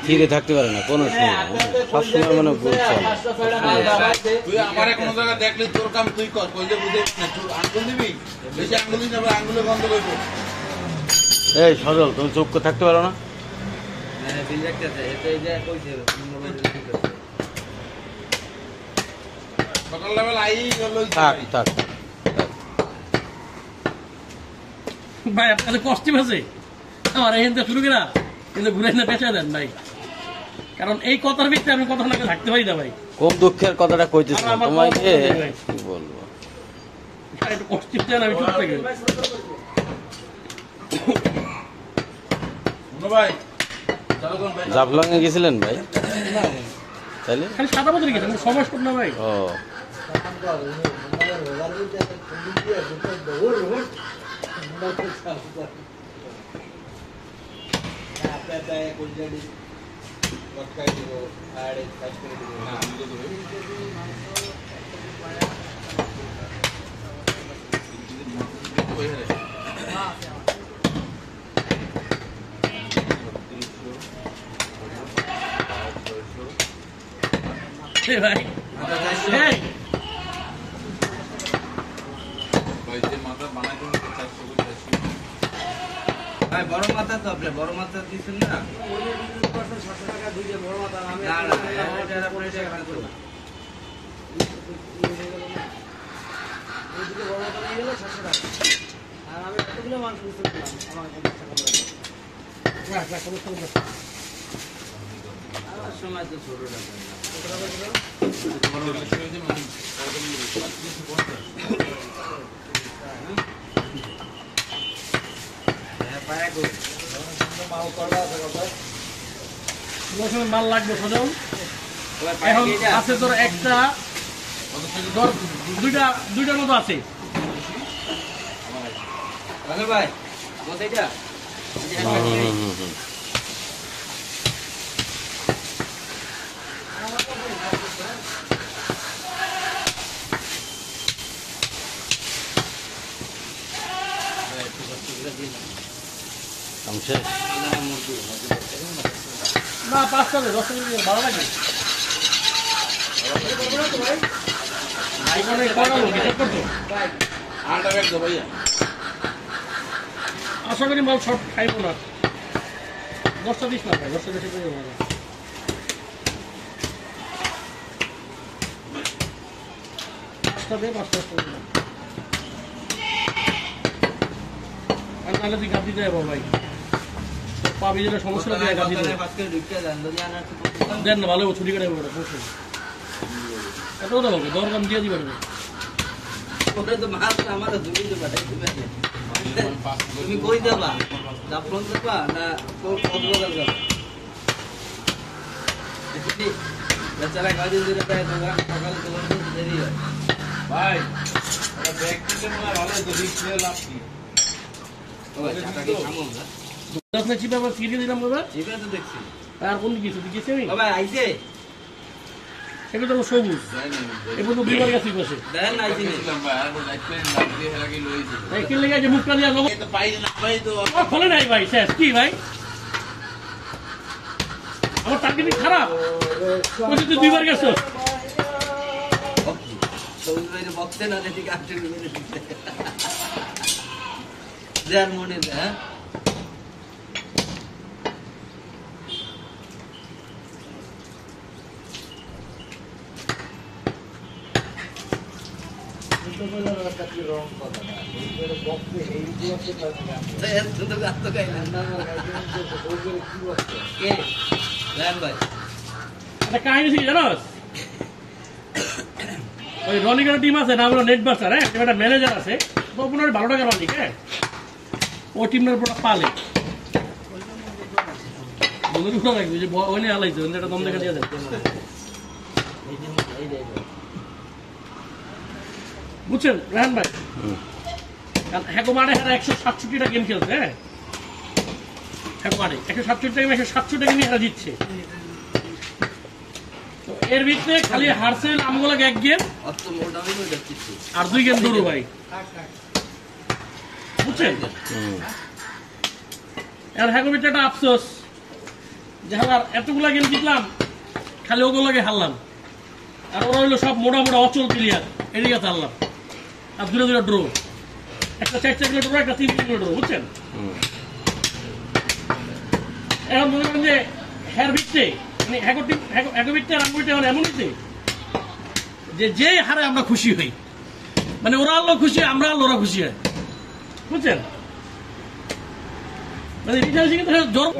ধীরে থাকতে পারে না কোনো সময়, সবসময় মানে তুই আমার কোনো জায়গায় দেখলে তোর কাম তুই কর, কইলে বুঝে আঙ্গুল দিবি, বেশি আঙ্গুল দিবি না, আঙ্গুলে গন্ধ করবো। এই সজল, তুমি চুপ করে থাকতে পারো না? সকালবেলা আই থাক থাক ভাই, আপনাদের কষ্টিম আছে আমার এখান থেকে শুরু করা, কিন্তু ঘুরে না পেঁচা দেন ভাই, কারণ এই কথার ভিত্তিতে আমি কথা না থাকতে পারি না ভাই। কোন দুঃখের কথাটা কইতেছি তোমাকে, কি বলবো, একটু কষ্টিম দেন, আমি চুপ থাকি। ভাই জাফলং এ গেছিলেন ভাই? তাহলে খালি সাদা বদলে গেছে, সময় করুন না ভাই। ও ভাই বড় মাথা তো আপনি বড় মাথা দিচ্ছেন না, সময় তো ছোট মাল লাগবে সজল। এখন আছে তোর একটা দুইটার মতো আছে ভাই। না 5 টাকা 10 টাকা ভালো লাগে। আশা করি মাল সব খাইব না, 10টা দিস না ভাই, 10টা বেশি করে ভালো। আর নাহলে তুই গাছ দিতে যাবো ভাই, পাবি যেটা সমস্যা দিয়ে গাছ দিতে দেন না, ভালো ছুটি করে এত কথা বলবে, দরকার দিয়ে দিবে তুমি কই যাবা, জাফলং যাবা না কক্সবাজার যাবা? বেচারা কয়দিন ধরে প্রায় দোকান সকালে দোকান করতে দেরি হয় ভাই। ব্যাগ কিনতে মনে ভালো হতো, রিস্ক নিয়ে লাভ কি? চিপে আবার ফিরিয়ে দিলাম বাবা, চিপে তো দেখছি। আর কোন কিছু দিয়েছি আমি বাবা আইছে, সেটা তো সবুজ, এবার তো 2 বার গেছি বসে দেখেন না আইছে কিনলে গেছে মুখটা দিয়ে ফলে নাই ভাই, শেষ কি ভাই আমার টার্গেটিং খারাপ, তুই 2 বার গেছো বক্সে না দেখি কাটতে যার মনে হ্যাঁ কাহিনী ছিল জানোস, ওই রনিকের টিম আছে না, আমরা নেট বাস্টার, হ্যাঁ একটা ম্যানেজার আছে, 15 টাকার মালিক, হ্যাঁ ও টিমের পুরো পালে রাখবে যে ওই নিয়ে আলাইছে একটা দম দেখা দিয়ে যাচ্ছে, বুঝছেন রেহান ভাই? হ্যাকো মারে হ্যাঁ 167টা গেম খেলছে, হ্যাঁ হ্যাকো মারে 167টা গেম 167টা গেমই হারা জিতছে। তো এর ভিতরে খালি হারসেল আমগুলাকে 1 গেম আর 2 গেম দৌড়ো ভাই, বুঝছেন? হুম। আর হ্যাঁ কবিটা একটা আফসোস যে আমার এতগুলা গেম জিতলাম, খালি ওগুলোকে হারলাম। আর ওরা হইলো সব মোটা মোটা অচল প্লেয়ার, এদিকে হারলাম। আর দূরে দূরে ড্র, একটা 4 কিলো ড্র, একটা 3 কিলো ড্র, বুঝছেন? হুম। এখন মনে করেন যে হ্যার ভিত্তে মানে হ্যাকো ভিত্তে আর আঙ্গুলিতে এমন হচ্ছে যে হারে আমরা খুশি হই, মানে ওরা আল্লাহ খুশি হয়, আমরা আল্লাহ ওরা খুশি হয়, বুঝছেন? মানে জ্বর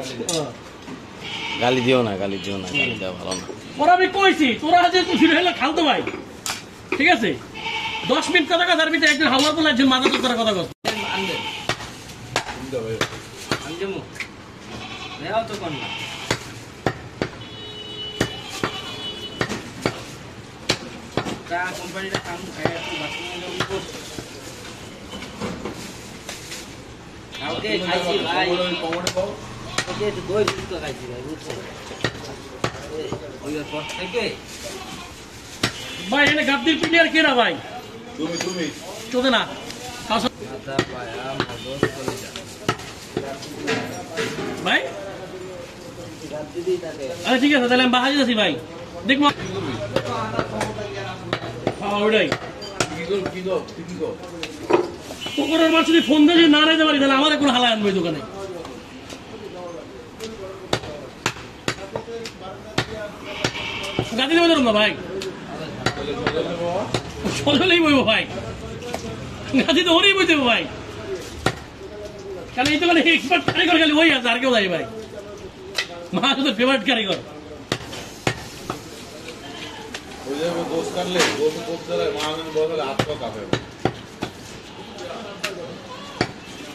গালি দিও না, গালি দিও না, গালি দেওয়া ভালো না। ওরা আমি কইছি তোরা যে খুশি হইলে খালতো ভাই, ঠিক আছে? 10 মিনিট কথা কথার ভিতরে একজন হাওয়ার বলে একজন মাথা তোর কথা কথা আনবেন আনজমু নেওয়া তো কোন না তা কোম্পানিটা কাম খায় একটু বাথরুমে যাবো কালকে খাইছি ভাই ওকে একটু দই বিস্কুট খাইছি ভাই, বুঝছেন? ওই পর থেকে ভাই এনে গাবদির প্লেয়ার কেরা ভাই? তুমি চোদে না মাথা পায়া মগজ চলে যায় ভাই। দিদি তাকে আচ্ছা ঠিক আছে, তাহলে আমি বাহাজি আছি ভাই, দেখবো। হ্যাঁ ওইটাই কি গো পুকুরের মাছ যদি ফোন দিয়ে যদি না নিতে পারি তাহলে আমার কোনো হালায় আনবো এই দোকানে। গাড়ি দেবো ধরুন না ভাই, সজলেই বইবো ভাই, গাড়ি তো ওরেই বই দেবো ভাই, কারণ এই দোকানে এক্সপার্ট কারিগর খালি ওই আছে, আর কেউ নাই ভাই। মা শুধু ফেভারিট কারিগর। ওই যে গোস কাটলে গোস করতে হয় মহাজন বদলে আত্মা কাঁপে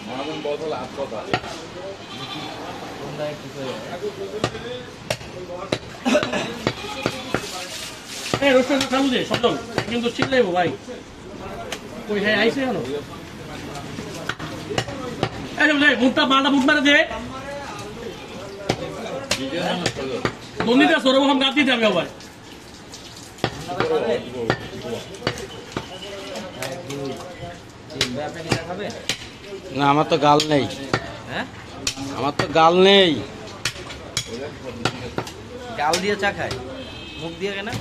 মহাজন বদলে আত্মা কাঁপে হ্যাঁ রোস্টার চালু দে সজল, কিন্তু চিল্লাইবো ভাই। ওই হ্যাঁ আইসে কেন মুখটা মালটা মুখ মারে দে বন্দিতে আসো ওরকম গাছ দিতে হবে আবার। না আমার তো গাল নেই, হ্যাঁ আমার তো গাল নেই। গাল দিয়ে চা খায়, মুখ দিয়ে কেনা